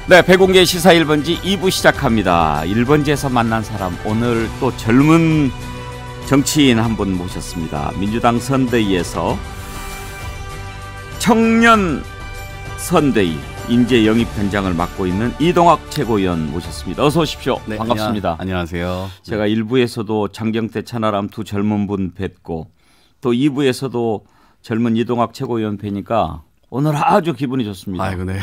네, 배공개 시사 1번지 2부 시작합니다. 1번지에서 만난 사람, 오늘 또 젊은 정치인 한 분 모셨습니다. 민주당 선대위에서 청년 선대위 인재 영입 현장을 맡고 있는 이동학 최고위원 모셨습니다. 어서 오십시오. 네, 반갑습니다. 안녕하세요. 제가 1부에서도 장경태, 천하람 두 젊은 분 뵙고 또 2부에서도 젊은 이동학 최고위원 뵈니까 오늘 아주 기분이 좋습니다. 아이고, 네.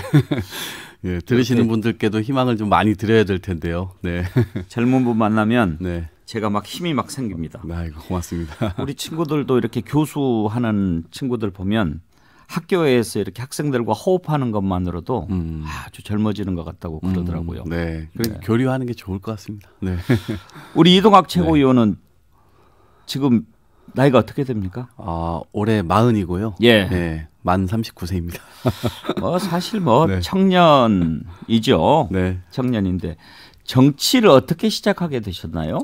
예, 들으시는 분들께도 희망을 좀 많이 드려야 될 텐데요. 네. 젊은 분 만나면 네. 제가 막 힘이 막 생깁니다. 아이고, 고맙습니다. 우리 친구들도 이렇게 교수하는 친구들 보면 학교에서 이렇게 학생들과 호흡하는 것만으로도 아주 젊어지는 것 같다고 그러더라고요. 네. 그러니까 교류하는 게 좋을 것 같습니다. 네. 우리 이동학 최고위원은 지금 나이가 어떻게 됩니까? 올해 40이고요. 예. 네. 만 39세입니다. 뭐 사실 뭐 네. 청년이죠. 네. 청년인데 정치를 어떻게 시작하게 되셨나요?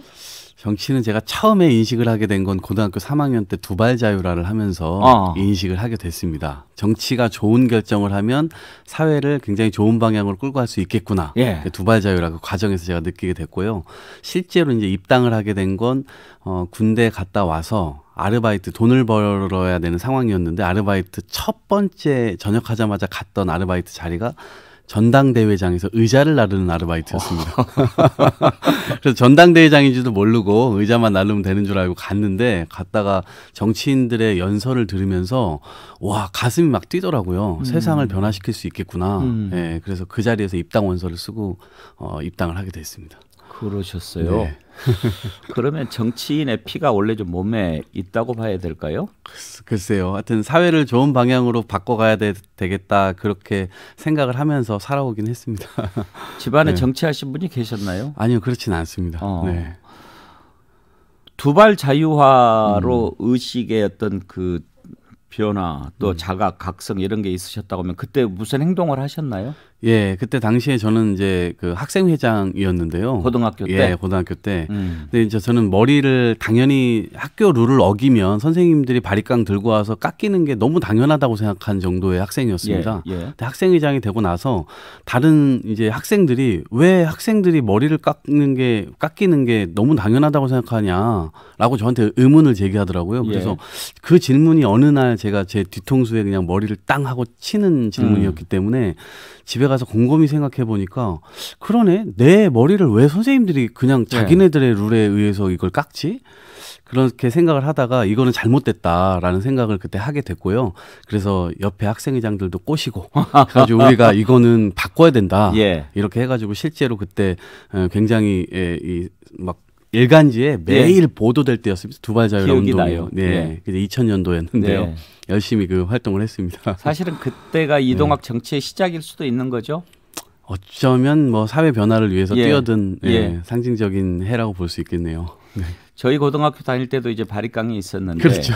정치는 제가 처음에 인식을 하게 된 건 고등학교 3학년 때 두발자유라를 하면서 인식을 하게 됐습니다. 정치가 좋은 결정을 하면 사회를 굉장히 좋은 방향으로 끌고 갈 수 있겠구나. 예. 두발자유라고 과정에서 제가 느끼게 됐고요. 실제로 이제 입당을 하게 된 건 군대 갔다 와서 아르바이트 돈을 벌어야 되는 상황이었는데 아르바이트 첫 번째 전역하자마자 갔던 아르바이트 자리가 전당대회장에서 의자를 나르는 아르바이트였습니다. 그래서 전당대회장인지도 모르고 의자만 나르면 되는 줄 알고 갔는데 갔다가 정치인들의 연설을 들으면서 와, 가슴이 막 뛰더라고요. 세상을 변화시킬 수 있겠구나. 네, 그래서 그 자리에서 입당 원서를 쓰고 입당을 하게 됐습니다. 그러셨어요. 네. 그러면 정치인의 피가 원래 좀 몸에 있다고 봐야 될까요? 글쎄요. 하여튼 사회를 좋은 방향으로 바꿔가야 되겠다 그렇게 생각을 하면서 살아오긴 했습니다. 집안에 네. 정치하신 분이 계셨나요? 아니요. 그렇지는 않습니다. 네. 두발 자유화로 의식의 어떤 그 변화 또 자각, 각성 이런 게 있으셨다고 하면 그때 무슨 행동을 하셨나요? 예, 그때 당시에 저는 이제 그 학생회장이었는데요. 고등학교 때? 예, 고등학교 때. 근데 이제 저는 머리를 당연히 학교 룰을 어기면 선생님들이 바리깡 들고 와서 깎이는 게 너무 당연하다고 생각한 정도의 학생이었습니다. 예, 예. 근데 학생회장이 되고 나서 다른 이제 학생들이 왜 학생들이 머리를 깎이는 게 너무 당연하다고 생각하냐라고 저한테 의문을 제기하더라고요. 그래서 예. 그 질문이 어느 날 제가 제 뒤통수에 그냥 머리를 땅 하고 치는 질문이었기 때문에 집에 가서 곰곰이 생각해 보니까 그러네. 내 머리를 왜 선생님들이 그냥 자기네들의 룰에 의해서 이걸 깎지? 그렇게 생각을 하다가 이거는 잘못됐다라는 생각을 그때 하게 됐고요. 그래서 옆에 학생회장들도 꼬시고 그래가지고 우리가 이거는 바꿔야 된다. 예. 이렇게 해가지고 실제로 그때 굉장히 막 일간지에 매일 보도될 때였습니다. 두발자유라 운동이요. 네, 그게 2000년도였는데요. 네. 열심히 그 활동을 했습니다. 사실은 그때가 이동학 정치의 시작일 수도 있는 거죠. 어쩌면 뭐 사회 변화를 위해서 뛰어든 예. 상징적인 해라고 볼 수 있겠네요. 네. 저희 고등학교 다닐 때도 이제 바리깡이 있었는데 그렇죠.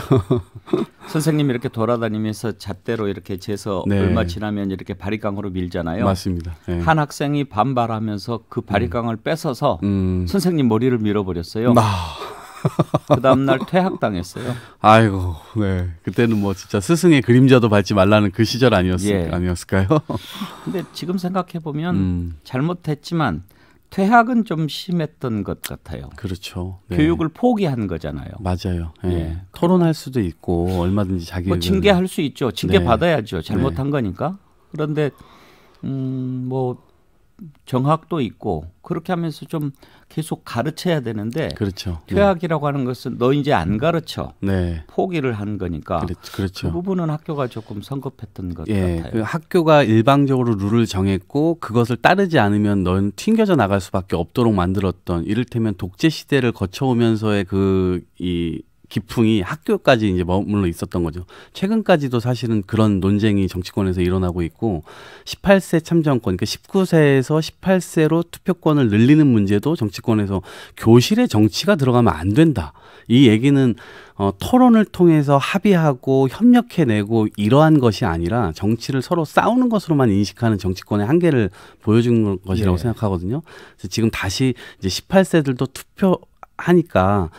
선생님이 이렇게 돌아다니면서 잣대로 이렇게 재서 얼마 지나면 이렇게 바리깡으로 밀잖아요. 맞습니다. 네. 한 학생이 반발하면서 그 바리깡을 뺏어서 선생님 머리를 밀어버렸어요. 그 다음날 퇴학당했어요. 아이고, 네. 그때는 뭐 진짜 스승의 그림자도 밟지 말라는 그 시절 아니었을까요? 근데 지금 생각해보면 잘못했지만 퇴학은 좀 심했던 것 같아요. 그렇죠. 네. 교육을 포기한 거잖아요. 맞아요. 네. 토론할 수도 있고 얼마든지 자기 뭐 징계할 수 있죠. 징계 받아야죠. 잘못한 거니까. 그런데 뭐 정학도 있고 그렇게 하면서 좀 계속 가르쳐야 되는데 그렇죠. 퇴학이라고 하는 것은 너 이제 안 가르쳐. 네. 포기를 한 거니까 그렇죠. 그 부분은 학교가 조금 성급했던 것 예, 같아요. 그 학교가 일방적으로 룰을 정했고 그것을 따르지 않으면 넌 튕겨져 나갈 수밖에 없도록 만들었던 이를테면 독재 시대를 거쳐오면서의 이 기풍이 학교까지 이제 머물러 있었던 거죠. 최근까지도 사실은 그런 논쟁이 정치권에서 일어나고 있고 18세 참정권, 그러니까 19세에서 18세로 투표권을 늘리는 문제도 정치권에서 교실에 정치가 들어가면 안 된다. 이 얘기는 토론을 통해서 합의하고 협력해내고 이러한 것이 아니라 정치를 서로 싸우는 것으로만 인식하는 정치권의 한계를 보여준 것이라고 생각하거든요. 그래서 지금 다시 이제 18세들도 투표하니까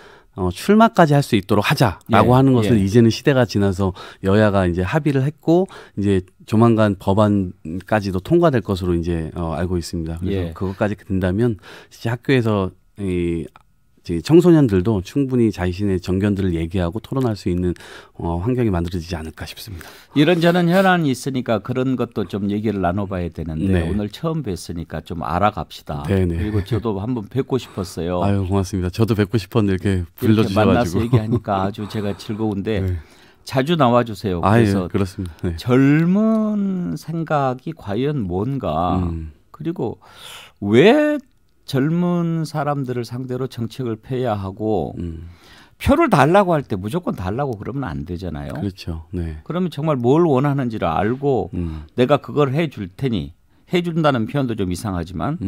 출마까지 할 수 있도록 하자라고 하는 것을 이제는 시대가 지나서 여야가 이제 합의를 했고 이제 조만간 법안까지도 통과될 것으로 이제 알고 있습니다. 그래서 그것까지 된다면 진짜 학교에서 이 청소년들도 충분히 자신의 정견들을 얘기하고 토론할 수 있는 환경이 만들어지지 않을까 싶습니다. 이런저런 현안이 있으니까 그런 것도 좀 얘기를 나눠봐야 되는데 오늘 처음 뵀으니까 좀 알아갑시다. 네네. 그리고 저도 한번 뵙고 싶었어요. 아유 고맙습니다. 저도 뵙고 싶었는데 이렇게 불러주셔가지고 만나서 얘기하니까 아주 제가 즐거운데 자주 나와주세요. 그래서 그렇습니다. 젊은 생각이 과연 뭔가 그리고 왜 젊은 사람들을 상대로 정책을 펴야 하고 표를 달라고 할 때 무조건 달라고 그러면 안 되잖아요. 그렇죠. 네. 그러면 정말 뭘 원하는지를 알고 내가 그걸 해줄 테니 해준다는 표현도 좀 이상하지만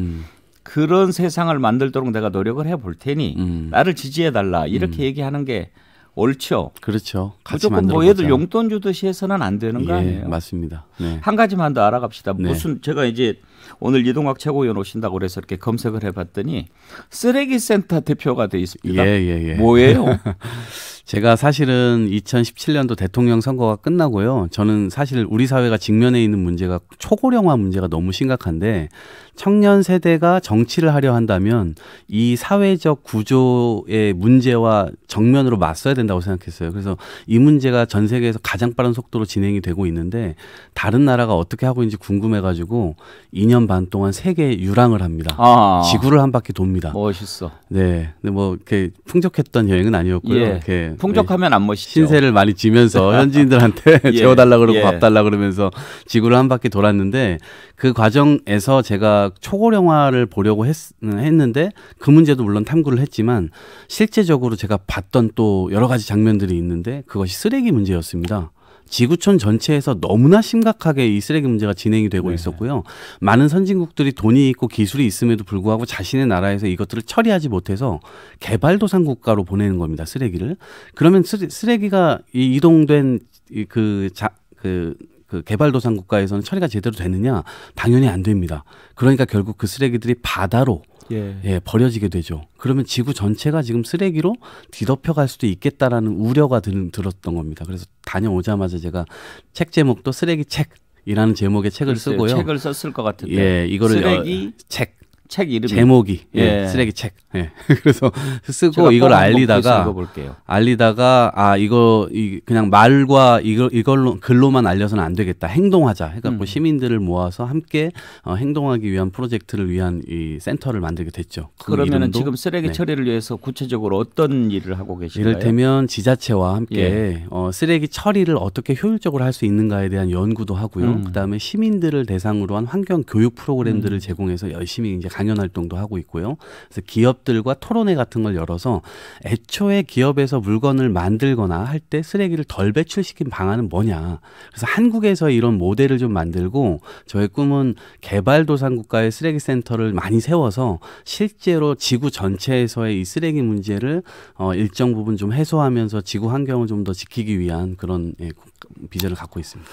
그런 세상을 만들도록 내가 노력을 해볼 테니 나를 지지해달라 이렇게 얘기하는 게 옳죠. 그렇죠. 같이 무조건 뭐 얘들 용돈 주듯이 해서는 안 되는 거 아니에요. 맞습니다. 네. 한 가지만 더 알아갑시다. 무슨 제가 이제 오늘 이동학 최고위원 오신다고 그래서 이렇게 검색을 해봤더니 쓰레기센터 대표가 돼 있습니다. 뭐예요? 제가 사실은 2017년도 대통령 선거가 끝나고요. 저는 사실 우리 사회가 직면해 있는 문제가 초고령화 문제가 너무 심각한데 청년 세대가 정치를 하려 한다면 이 사회적 구조의 문제와 정면으로 맞서야 된다고 생각했어요. 그래서 이 문제가 전 세계에서 가장 빠른 속도로 진행이 되고 있는데 다른 나라가 어떻게 하고 있는지 궁금해가지고 2년 반 동안 세계 유랑을 합니다. 지구를 한 바퀴 돕니다. 멋있어. 네, 근데 뭐 이렇게 풍족했던 여행은 아니었고요. 이렇게 풍족하면 안 멋있죠. 신세를 많이 지면서 현지인들한테 재워달라 그러고 밥 달라 그러면서 지구를 한 바퀴 돌았는데 그 과정에서 제가 초고령화를 보려고 했는데 그 문제도 물론 탐구를 했지만 실제적으로 제가 봤던 또 여러 가지 장면들이 있는데 그것이 쓰레기 문제였습니다. 지구촌 전체에서 너무나 심각하게 이 쓰레기 문제가 진행이 되고 있었고요. 많은 선진국들이 돈이 있고 기술이 있음에도 불구하고 자신의 나라에서 이것들을 처리하지 못해서 개발도상 국가로 보내는 겁니다. 쓰레기를. 그러면 쓰레기가 이동된 그 개발도상 국가에서는 처리가 제대로 되느냐? 당연히 안 됩니다. 그러니까 결국 그 쓰레기들이 바다로 버려지게 되죠. 그러면 지구 전체가 지금 쓰레기로 뒤덮여갈 수도 있겠다라는 우려가 들었던 겁니다. 그래서 다녀오자마자 제가 책 제목도 쓰레기 책이라는 제목의 책을 쓰고요. 책을 썼을 것 같은데. 이거를 쓰레기 책 이름이 제목이 쓰레기 책. 그래서 쓰고 이걸 알리다가 그냥 말과 이걸로 글로만 알려서는 안 되겠다. 행동하자 해갖고 시민들을 모아서 함께 행동하기 위한 프로젝트를 위한 이 센터를 만들게 됐죠. 그러면은 지금 쓰레기 처리를 위해서 구체적으로 어떤 일을 하고 계신가요? 이를테면 지자체와 함께 쓰레기 처리를 어떻게 효율적으로 할 수 있는가에 대한 연구도 하고요. 그다음에 시민들을 대상으로 한 환경 교육 프로그램들을 제공해서 열심히 이제 강연 활동도 하고 있고요. 그래서 기업들과 토론회 같은 걸 열어서 애초에 기업에서 물건을 만들거나 할 때 쓰레기를 덜 배출시킨 방안은 뭐냐. 그래서 한국에서 이런 모델을 좀 만들고 저의 꿈은 개발도상 국가의 쓰레기 센터를 많이 세워서 실제로 지구 전체에서의 이 쓰레기 문제를 일정 부분 좀 해소하면서 지구 환경을 좀 더 지키기 위한 그런 비전을 갖고 있습니다.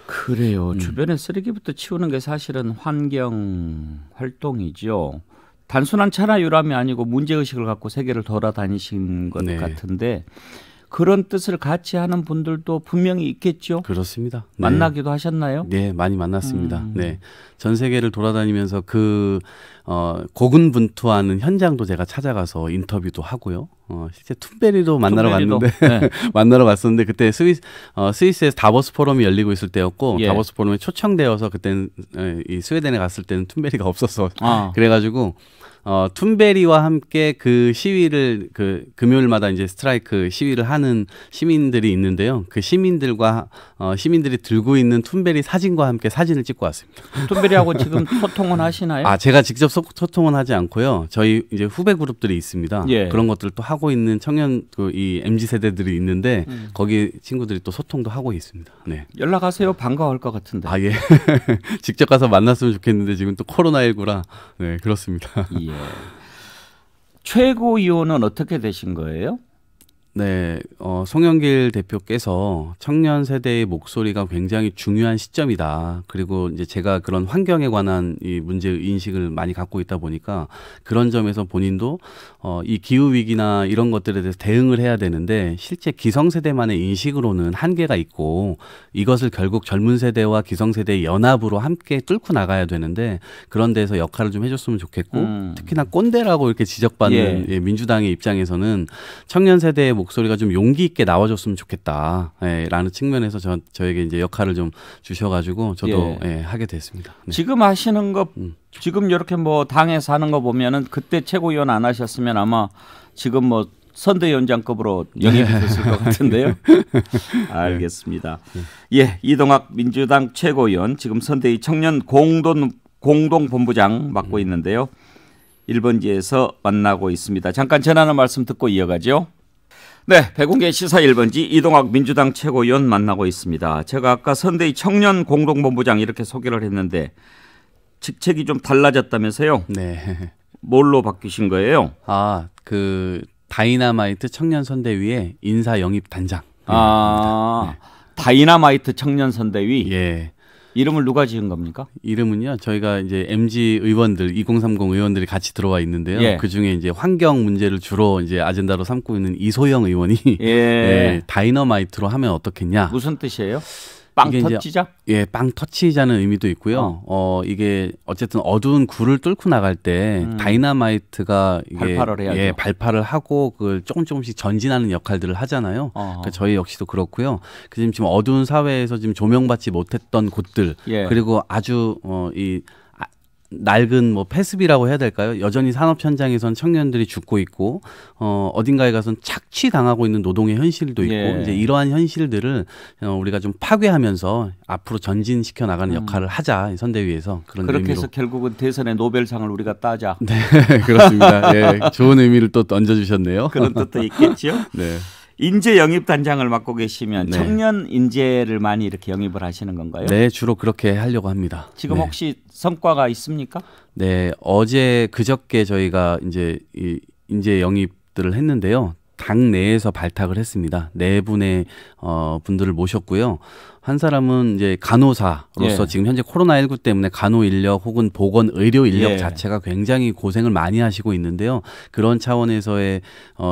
그래요. 주변에 쓰레기부터 치우는 게 사실은 환경 활동이죠. 단순한 차라유람이 아니고 문제의식을 갖고 세계를 돌아다니신 것 같은데 그런 뜻을 같이 하는 분들도 분명히 있겠죠. 그렇습니다. 만나기도 하셨나요? 네, 많이 만났습니다. 전 세계를 돌아다니면서 고군분투하는 현장도 제가 찾아가서 인터뷰도 하고요. 실제 툰베리도 만나러 갔는데 만나러 갔었는데 그때 스위스에서 다보스 포럼이 열리고 있을 때였고 다보스 포럼에 초청되어서 그때는 이 스웨덴에 갔을 때는 툰베리가 없었어. 그래가지고 툰베리와 함께 그 시위를 금요일마다 이제 스트라이크 시위를 하는 시민들이 있는데요. 그 시민들과 시민들이 들고 있는 툰베리 사진과 함께 사진을 찍고 왔습니다. 툰베리하고 지금 소통은 하시나요? 제가 직접 소통은 하지 않고요. 저희 이제 후배 그룹들이 있습니다. 그런 것들을 또 하고 있는 청년 이 MZ 세대들이 있는데 거기 친구들이 또 소통도 하고 있습니다. 네. 연락하세요. 반가워할 것 같은데. 예. 직접 가서 만났으면 좋겠는데 지금 또 코로나19라 네, 그렇습니다. 최고위원은 어떻게 되신 거예요? 네, 송영길 대표께서 청년 세대의 목소리가 굉장히 중요한 시점이다. 그리고 이제 제가 그런 환경에 관한 이 문제 인식을 많이 갖고 있다 보니까 그런 점에서 본인도 이 기후 위기나 이런 것들에 대해서 대응을 해야 되는데 실제 기성세대만의 인식으로는 한계가 있고 이것을 결국 젊은 세대와 기성세대의 연합으로 함께 뚫고 나가야 되는데 그런 데서 역할을 좀 해줬으면 좋겠고 특히나 꼰대라고 이렇게 지적받는 예, 민주당의 입장에서는 청년 세대의 목소리가 좀 용기 있게 나와줬으면 좋겠다. 예, 라는 측면에서 저에게 이제 역할을 좀 주셔가지고 저도 예, 하게 됐습니다. 네. 지금 하시는 거 지금 이렇게 뭐 당에서 하는 거 보면은 그때 최고위원 안 하셨으면 아마 지금 뭐 선대위원장급으로 영입됐을 것 같은데요. 알겠습니다. 예, 이동학 민주당 최고위원 지금 선대위 청년 공동본부장 맡고 있는데요. 1번지에서 만나고 있습니다. 잠깐 전하는 말씀 듣고 이어가죠. 네, 백운계 시사 1번지 이동학 민주당 최고위원 만나고 있습니다. 제가 아까 선대위 청년 공동본부장 이렇게 소개를 했는데 직책이 좀 달라졌다면서요? 네. 뭘로 바뀌신 거예요? 아, 그 다이나마이트 청년 선대위의 인사 영입 단장. 아, 네. 다이나마이트 청년 선대위. 예. 이름을 누가 지은 겁니까? 이름은요. 저희가 이제 MG 의원들 2030 의원들이 같이 들어와 있는데요. 예. 그중에 이제 환경 문제를 주로 이제 아젠다로 삼고 있는 이소영 의원이 예. 예, 다이너마이트로 하면 어떻겠냐? 무슨 뜻이에요? 빵 터치자? 예, 빵 터치자는 의미도 있고요. 이게 어쨌든 어두운 굴을 뚫고 나갈 때 다이너마이트가 이게 발파를 해야죠. 예, 발파를 하고 그걸 조금씩 전진하는 역할들을 하잖아요. 그러니까 저희 역시도 그렇고요. 지금 어두운 사회에서 지금 조명받지 못했던 곳들 예. 그리고 아주 이 낡은 뭐 폐습이라고 해야 될까요? 여전히 산업 현장에선 청년들이 죽고 있고 어딘가에 가서는 착취당하고 있는 노동의 현실도 있고 예. 이제 이러한 현실들을 우리가 좀 파괴하면서 앞으로 전진시켜 나가는 역할을 하자 선대위에서 그런 그렇게 의미로. 해서 결국은 대선의 노벨상을 우리가 따자. 네, 그렇습니다. 예, 좋은 의미를 또 얹어주셨네요. 그런 뜻도 있겠죠. 네. 인재 영입 단장을 맡고 계시면 네. 청년 인재를 많이 이렇게 영입을 하시는 건가요? 네, 주로 그렇게 하려고 합니다. 지금 네. 혹시 성과가 있습니까? 네, 그저께 저희가 이제 이 인재 영입들을 했는데요. 당 내에서 발탁을 했습니다. 네 분의 분들을 모셨고요. 한 사람은 이제 간호사로서 예. 지금 현재 코로나19 때문에 간호 인력 혹은 보건 의료 인력 예. 자체가 굉장히 고생을 많이 하시고 있는데요. 그런 차원에서의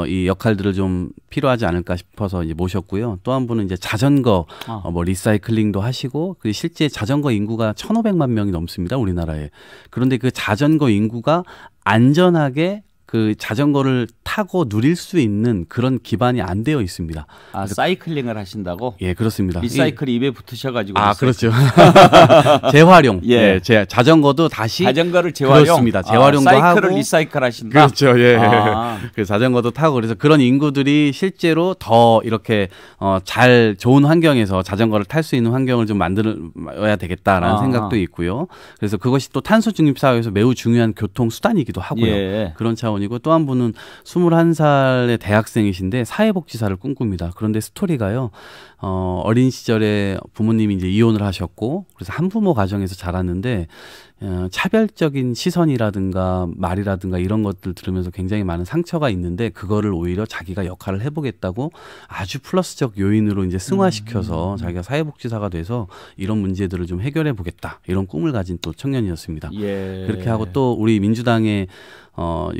이 역할들을 좀 필요하지 않을까 싶어서 이제 모셨고요. 또 한 분은 이제 자전거 뭐 리사이클링도 하시고 실제 자전거 인구가 1,500만 명이 넘습니다. 우리나라에. 그런데 그 자전거 인구가 안전하게 그 자전거를 타고 누릴 수 있는 그런 기반이 안 되어 있습니다. 아, 사이클링을 하신다고? 예, 그렇습니다. 리사이클이 입에 붙으셔가지고. 아, 그렇죠. 재활용. 예, 자전거도 다시. 자전거를 재활용. 그렇습니다. 재활용도 사이클을 하고. 리사이클 하신다. 그렇죠. 예. 그 자전거도 타고 그래서 그런 인구들이 실제로 더 이렇게 좋은 환경에서 자전거를 탈 수 있는 환경을 좀 만들어야 되겠다라는 생각도 있고요. 그래서 그것이 또 탄소 중립 사회에서 매우 중요한 교통 수단이기도 하고요. 예. 그런 차원이고 또 한 분은 21살의 대학생이신데 사회복지사를 꿈꿉니다. 그런데 스토리가요. 어린 시절에 부모님이 이제 이혼을 하셨고 그래서 한부모 가정에서 자랐는데 차별적인 시선이라든가 말이라든가 이런 것들 들으면서 굉장히 많은 상처가 있는데 그거를 오히려 자기가 역할을 해보겠다고 아주 플러스적 요인으로 이제 승화시켜서 자기가 사회복지사가 돼서 이런 문제들을 좀 해결해 보겠다 이런 꿈을 가진 또 청년이었습니다. 예. 그렇게 하고 또 우리 민주당의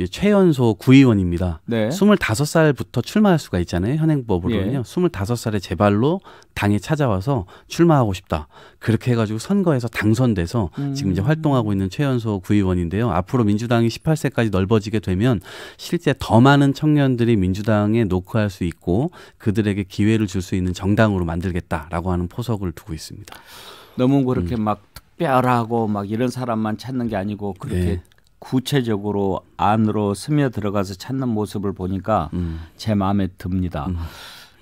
최연소 구의원입니다. 네. 25살부터 출마할 수가 있잖아요. 현행법으로는요. 예. 25살에 제 발로 당에 찾아와서 출마하고 싶다. 그렇게 해가지고 선거에서 당선돼서 지금 이제 활동하고 있는 최연소 구의원인데요. 앞으로 민주당이 18세까지 넓어지게 되면 실제 더 많은 청년들이 민주당에 녹화할 수 있고 그들에게 기회를 줄 수 있는 정당으로 만들겠다라고 하는 포석을 두고 있습니다. 너무 그렇게 막 특별하고 막 이런 사람만 찾는 게 아니고 그렇게 네. 구체적으로 안으로 스며 들어가서 찾는 모습을 보니까 제 마음에 듭니다.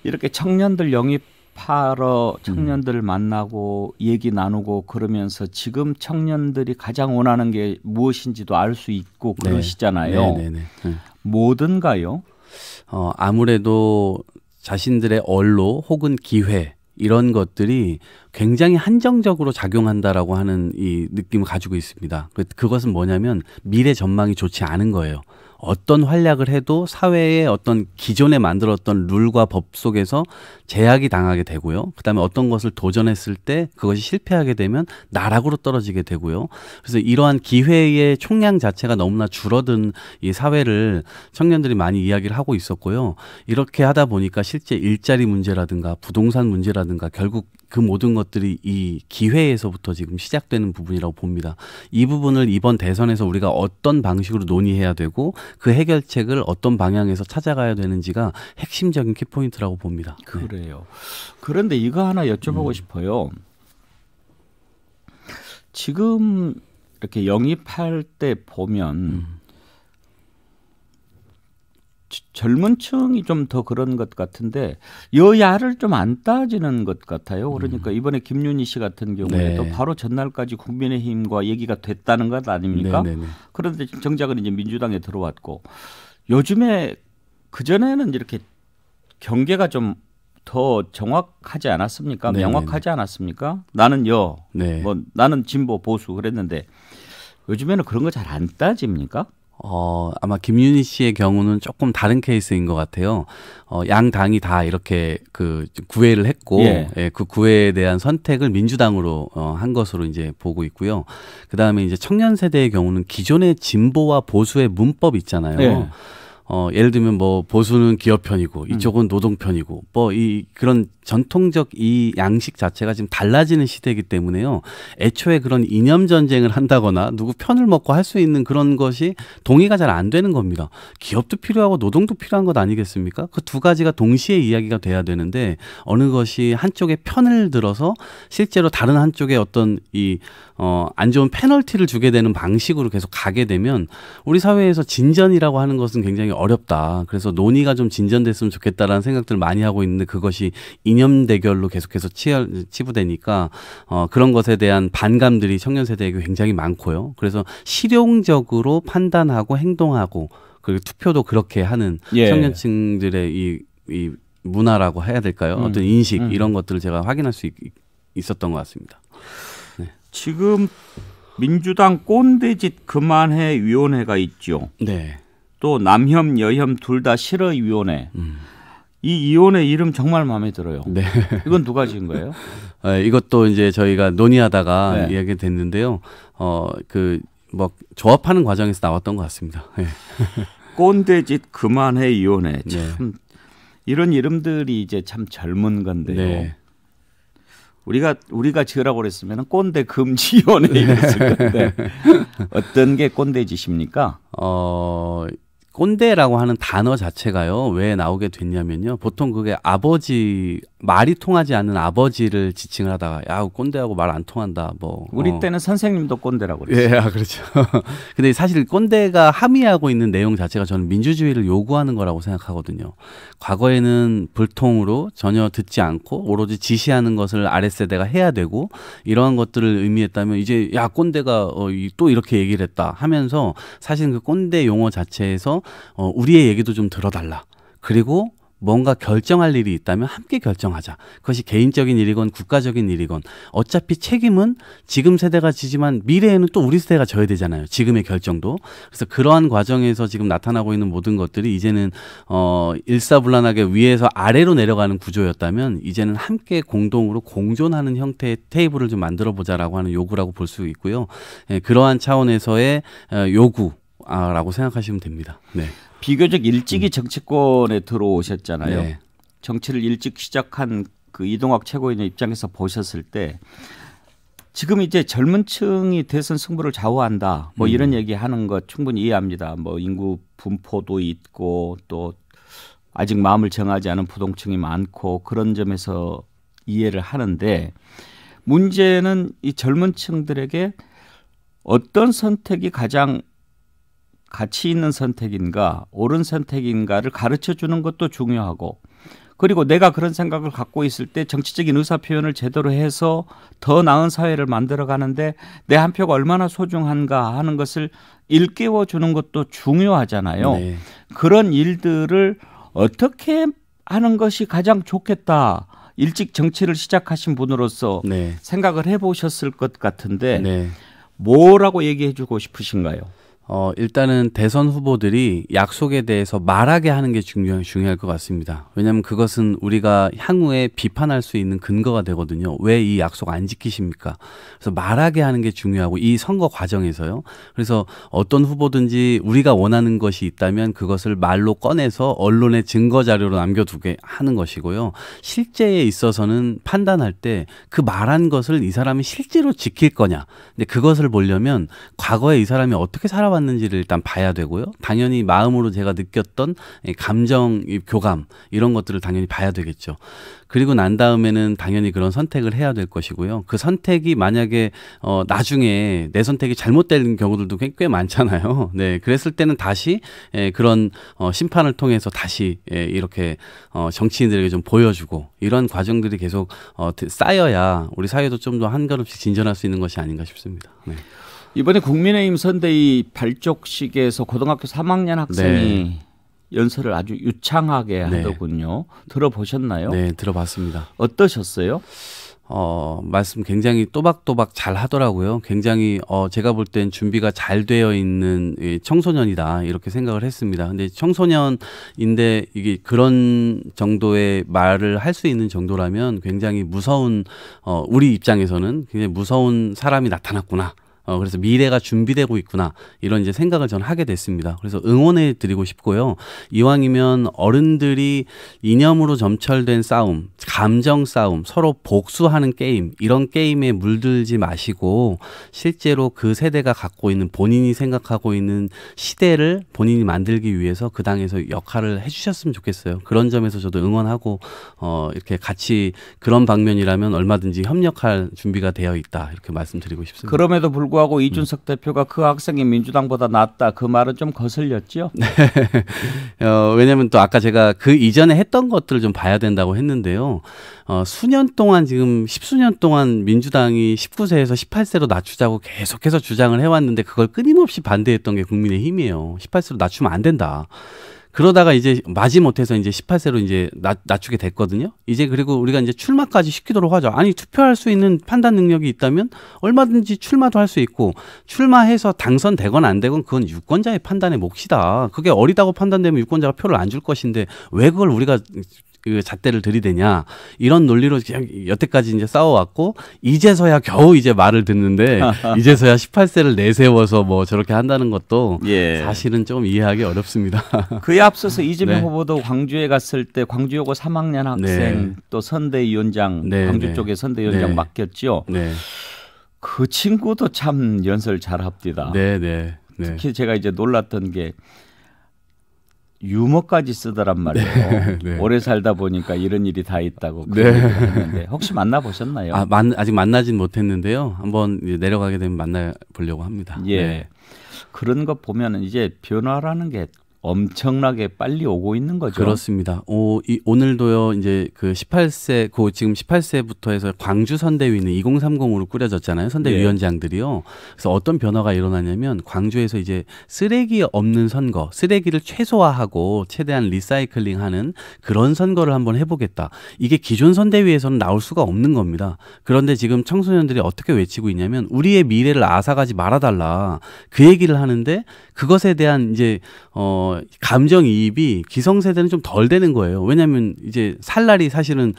이렇게 청년들 영입하러 청년들을 만나고 얘기 나누고 그러면서 지금 청년들이 가장 원하는 게 무엇인지도 알 수 있고 그러시잖아요. 네. 뭐든가요? 아무래도 자신들의 언로 혹은 기회 이런 것들이 굉장히 한정적으로 작용한다라고 하는 이 느낌을 가지고 있습니다. 그것은 뭐냐면 미래 전망이 좋지 않은 거예요. 어떤 활약을 해도 사회의 어떤 기존에 만들었던 룰과 법 속에서 제약이 당하게 되고요. 그다음에 어떤 것을 도전했을 때 그것이 실패하게 되면 나락으로 떨어지게 되고요. 그래서 이러한 기회의 총량 자체가 너무나 줄어든 이 사회를 청년들이 많이 이야기를 하고 있었고요. 이렇게 하다 보니까 실제 일자리 문제라든가 부동산 문제라든가 결국 그 모든 것들이 이 기회에서부터 지금 시작되는 부분이라고 봅니다. 이 부분을 이번 대선에서 우리가 어떤 방식으로 논의해야 되고 그 해결책을 어떤 방향에서 찾아가야 되는지가 핵심적인 키포인트라고 봅니다. 그래요. 그런데 이거 하나 여쭤보고 싶어요. 지금 이렇게 영입할 때 보면 젊은 층이 좀 더 그런 것 같은데 여야를 좀 안 따지는 것 같아요. 그러니까 이번에 김윤희 씨 같은 경우에도 네. 바로 전날까지 국민의힘과 얘기가 됐다는 것 아닙니까? 네네네. 그런데 정작은 이제 민주당에 들어왔고 요즘에 그전에는 이렇게 경계가 좀 더 정확하지 않았습니까? 네네네. 명확하지 않았습니까? 나는 네. 뭐 나는 진보 보수 그랬는데 요즘에는 그런 거 잘 안 따집니까? 아마 김윤희 씨의 경우는 조금 다른 케이스인 것 같아요. 양 당이 다 이렇게 그 구애를 했고, 예. 예, 그 구애에 대한 선택을 민주당으로 한 것으로 이제 보고 있고요. 그 다음에 이제 청년 세대의 경우는 기존의 진보와 보수의 문법 있잖아요. 예. 예를 들면 뭐 보수는 기업 편이고 이쪽은 노동 편이고 뭐 그런 전통적 이 양식 자체가 지금 달라지는 시대이기 때문에요. 애초에 그런 이념 전쟁을 한다거나 누구 편을 먹고 할 수 있는 그런 것이 동의가 잘 안 되는 겁니다. 기업도 필요하고 노동도 필요한 것 아니겠습니까? 그 두 가지가 동시에 이야기가 돼야 되는데 어느 것이 한쪽에 편을 들어서 실제로 다른 한쪽에 어떤 안 좋은 페널티를 주게 되는 방식으로 계속 가게 되면 우리 사회에서 진전이라고 하는 것은 굉장히 어렵다. 그래서 논의가 좀 진전됐으면 좋겠다라는 생각들을 많이 하고 있는데 그것이 이념 대결로 계속해서 치부되니까 그런 것에 대한 반감들이 청년 세대에게 굉장히 많고요. 그래서 실용적으로 판단하고 행동하고 그리고 투표도 그렇게 하는 예. 청년층들의 이 문화라고 해야 될까요? 어떤 인식 이런 것들을 제가 확인할 수 있었던 것 같습니다. 네. 지금 민주당 꼰대짓 그만해 위원회가 있죠. 네. 또 남혐 여혐 둘 다 싫어 위원회. 이 위원회 이름 정말 마음에 들어요. 네. 이건 누가 지은 거예요? 이것도 이제 저희가 논의하다가 네. 이야기 됐는데요. 뭐 조합하는 과정에서 나왔던 것 같습니다. 네. 꼰대짓 그만해 위원회. 네. 참 이런 이름들이 이제 참 젊은 건데요. 네. 우리가 지으라고 그랬으면 꼰대 금지 위원회 이랬을 건데 어떤 게 꼰대짓입니까? 꼰대라고 하는 단어 자체가요. 왜 나오게 됐냐면요. 보통 그게 말이 통하지 않는 아버지를 지칭을 하다가 야, 꼰대하고 말 안 통한다. 뭐 우리 때는 선생님도 꼰대라고 그랬어요. 예, 그렇죠. 근데 사실 꼰대가 함의하고 있는 내용 자체가 저는 민주주의를 요구하는 거라고 생각하거든요. 과거에는 불통으로 전혀 듣지 않고 오로지 지시하는 것을 아랫세대가 해야 되고 이러한 것들을 의미했다면 이제 야, 꼰대가 또 이렇게 얘기를 했다 하면서 사실 그 꼰대 용어 자체에서 우리의 얘기도 좀 들어달라. 그리고 뭔가 결정할 일이 있다면 함께 결정하자. 그것이 개인적인 일이건 국가적인 일이건 어차피 책임은 지금 세대가 지지만 미래에는 또 우리 세대가 져야 되잖아요. 지금의 결정도. 그래서 그러한 과정에서 지금 나타나고 있는 모든 것들이 이제는 일사불란하게 위에서 아래로 내려가는 구조였다면 이제는 함께 공동으로 공존하는 형태의 테이블을 좀 만들어 보자라고 하는 요구라고 볼 수 있고요. 예, 그러한 차원에서의 요구라고 생각하시면 됩니다. 네. 비교적 일찍이 정치권에 들어오셨잖아요. 네. 정치를 일찍 시작한 그 이동학 최고위원 입장에서 보셨을 때 지금 이제 젊은 층이 대선 승부를 좌우한다. 뭐 이런 얘기하는 것 충분히 이해합니다. 뭐 인구 분포도 있고 또 아직 마음을 정하지 않은 부동층이 많고 그런 점에서 이해를 하는데 문제는 이 젊은 층들에게 어떤 선택이 가장 가치 있는 선택인가 옳은 선택인가를 가르쳐 주는 것도 중요하고 그리고 내가 그런 생각을 갖고 있을 때 정치적인 의사표현을 제대로 해서 더 나은 사회를 만들어가는데 내 한 표가 얼마나 소중한가 하는 것을 일깨워 주는 것도 중요하잖아요. 네. 그런 일들을 어떻게 하는 것이 가장 좋겠다. 일찍 정치를 시작하신 분으로서 네. 생각을 해보셨을 것 같은데 네. 뭐라고 얘기해 주고 싶으신가요? 일단은 대선 후보들이 약속에 대해서 말하게 하는 게 중요할 것 같습니다. 왜냐하면 그것은 우리가 향후에 비판할 수 있는 근거가 되거든요. 왜 이 약속 안 지키십니까? 그래서 말하게 하는 게 중요하고 이 선거 과정에서요. 그래서 어떤 후보든지 우리가 원하는 것이 있다면 그것을 말로 꺼내서 언론의 증거 자료로 남겨두게 하는 것이고요. 실제에 있어서는 판단할 때 그 말한 것을 이 사람이 실제로 지킬 거냐. 근데 그것을 보려면 과거에 이 사람이 어떻게 살아왔는지를 일단 봐야 되고요. 당연히 마음으로 제가 느꼈던 감정, 교감 이런 것들을 당연히 봐야 되겠죠. 그리고 난 다음에는 당연히 그런 선택을 해야 될 것이고요. 그 선택이 만약에 나중에 내 선택이 잘못된 경우들도 꽤 많잖아요. 네, 그랬을 때는 다시 그런 심판을 통해서 다시 이렇게 정치인들에게 좀 보여주고 이런 과정들이 계속 쌓여야 우리 사회도 좀 더 한 걸음씩 진전할 수 있는 것이 아닌가 싶습니다. 네. 이번에 국민의힘 선대위 발족식에서 고등학교 3학년 학생이 네. 연설을 아주 유창하게 하더군요. 들어보셨나요? 네, 들어봤습니다. 어떠셨어요? 말씀 굉장히 또박또박 잘 하더라고요. 굉장히 제가 볼 땐 준비가 잘 되어 있는 청소년이다 이렇게 생각을 했습니다. 근데 청소년인데 이게 그런 정도의 말을 할 수 있는 정도라면 굉장히 무서운 우리 입장에서는 굉장히 무서운 사람이 나타났구나. 그래서 미래가 준비되고 있구나 이런 이제 생각을 저는 하게 됐습니다. 그래서 응원해 드리고 싶고요. 이왕이면 어른들이 이념으로 점철된 싸움, 감정 싸움, 서로 복수하는 게임 이런 게임에 물들지 마시고 실제로 그 세대가 갖고 있는 본인이 생각하고 있는 시대를 본인이 만들기 위해서 그 당에서 역할을 해주셨으면 좋겠어요. 그런 점에서 저도 응원하고 이렇게 같이 그런 방면이라면 얼마든지 협력할 준비가 되어 있다 이렇게 말씀드리고 싶습니다. 그럼에도 불구하고 이준석 대표가 그 학생이 민주당보다 낫다 그 말은 좀 거슬렸죠? 네. 왜냐하면 또 아까 제가 그 이전에 했던 것들을 좀 봐야 된다고 했는데요. 수년 동안 지금 10수년 동안 민주당이 19세에서 18세로 낮추자고 계속해서 주장을 해왔는데 그걸 끊임없이 반대했던 게 국민의힘이에요. 18세로 낮추면 안 된다. 그러다가 이제 마지못해서 이제 18세로 이제 낮추게 됐거든요. 이제 그리고 우리가 이제 출마까지 시키도록 하죠. 아니 투표할 수 있는 판단 능력이 있다면 얼마든지 출마도 할 수 있고 출마해서 당선되건 안 되건 그건 유권자의 판단의 몫이다. 그게 어리다고 판단되면 유권자가 표를 안 줄 것인데 왜 그걸 우리가 그 잣대를 들이대냐 이런 논리로 여태까지 이제 싸워왔고 이제서야 겨우 이제 말을 듣는데 이제서야 18세를 내세워서 뭐 저렇게 한다는 것도 사실은 좀 이해하기 어렵습니다. 그에 앞서서 이재명 네. 후보도 광주에 갔을 때 광주여고 3학년 학생 또 선대위원장 광주 쪽에 선대위원장 맡겼죠. 네. 그 친구도 참 연설 잘합니다. 네. 특히 제가 이제 놀랐던 게 유머까지 쓰더란 말이에요. 네. 오래 살다 보니까 이런 일이 다 있다고 했는데 혹시 만나보셨나요? 아직 만나진 못했는데요. 한번 이제 내려가게 되면 만나보려고 합니다. 예. 네. 그런 거 보면은 이제 변화라는 게 엄청나게 빨리 오고 있는 거죠. 그렇습니다. 오늘도요, 이제 그 18세, 지금 18세부터 해서 광주 선대위는 2030으로 꾸려졌잖아요. 선대위원장들이요. 그래서 어떤 변화가 일어나냐면 광주에서 이제 쓰레기 없는 선거, 쓰레기를 최소화하고 최대한 리사이클링 하는 그런 선거를 한번 해보겠다. 이게 기존 선대위에서는 나올 수가 없는 겁니다. 그런데 지금 청소년들이 어떻게 외치고 있냐면 우리의 미래를 앗아가지 말아달라. 그 얘기를 하는데 그것에 대한 이제 감정이입이 기성세대는 좀 덜 되는 거예요. 왜냐하면 이제 살 날이 사실은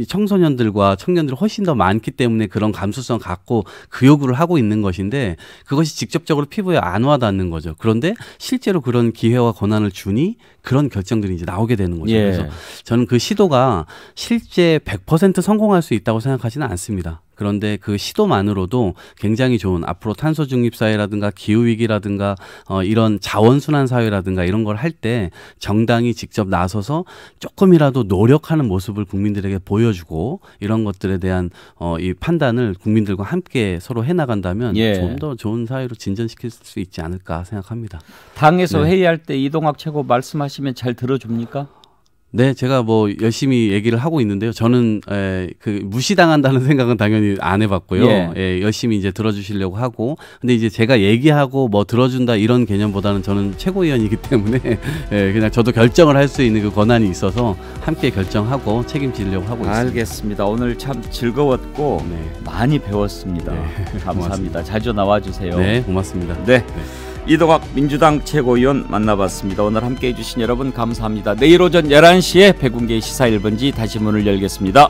청소년들과 청년들이 훨씬 더 많기 때문에 그런 감수성 갖고 그 요구를 하고 있는 것인데 그것이 직접적으로 피부에 안 와닿는 거죠. 그런데 실제로 그런 기회와 권한을 주니 그런 결정들이 이제 나오게 되는 거죠. 그래서 저는 그 시도가 실제 100% 성공할 수 있다고 생각하지는 않습니다. 그런데 그 시도만으로도 굉장히 좋은 앞으로 탄소 중립 사회라든가 기후 위기라든가 이런 자원순환 사회라든가 이런 걸 할 때 정당이 직접 나서서 조금이라도 노력하는 모습을 국민들에게 보여주고 이런 것들에 대한 이 판단을 국민들과 함께 서로 해나간다면 좀 더 좋은 사회로 진전시킬 수 있지 않을까 생각합니다. 당에서 회의할 때 이동학 최고 말씀하시면 잘 들어줍니까? 네, 제가 뭐 열심히 얘기를 하고 있는데요. 저는 그 무시당한다는 생각은 당연히 안 해봤고요. 열심히 이제 들어주시려고 하고, 근데 이제 제가 얘기하고 뭐 들어준다 이런 개념보다는 저는 최고위원이기 때문에 그냥 저도 결정을 할 수 있는 그 권한이 있어서 함께 결정하고 책임지려고 하고 있습니다. 알겠습니다. 오늘 참 즐거웠고 많이 배웠습니다. 감사합니다. 고맙습니다. 자주 나와주세요. 네, 고맙습니다. 네. 이동학 민주당 최고위원 만나봤습니다. 오늘 함께해 주신 여러분 감사합니다. 내일 오전 11시에 백운계의 시사 1번지 다시 문을 열겠습니다.